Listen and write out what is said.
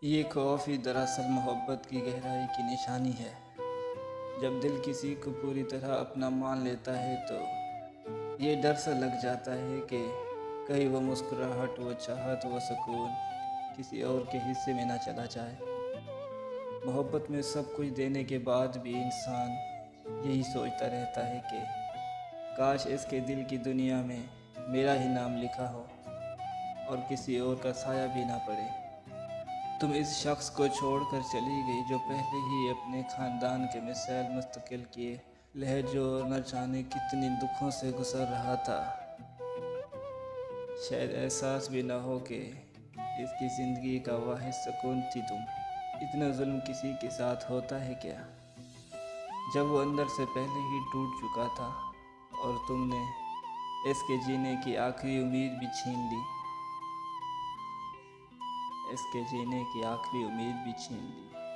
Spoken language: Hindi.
ये खौफ ही दरअसल मोहब्बत की गहराई की निशानी है। जब दिल किसी को पूरी तरह अपना मान लेता है तो ये डर सा लग जाता है कि कहीं वो मुस्कुराहट, वो चाहत, वो सुकून किसी और के हिस्से में ना चला जाए। मोहब्बत में सब कुछ देने के बाद भी इंसान यही सोचता रहता है कि काश इसके दिल की दुनिया में मेरा ही नाम लिखा हो और किसी और का साया भी ना पड़े। तुम इस शख्स को छोड़कर चली गई जो पहले ही अपने ख़ानदान के मिसाइल मुस्तकिल किए लहजों और न जाने कितने दुखों से गुजर रहा था। शायद एहसास भी ना हो कि इसकी ज़िंदगी का वाहिद सुकून थी तुम। इतना जुल्म किसी के साथ होता है क्या, जब वो अंदर से पहले ही टूट चुका था और तुमने इसके जीने की आखिरी उम्मीद भी छीन ली। इसके जीने की आखिरी उम्मीद भी छीन ली।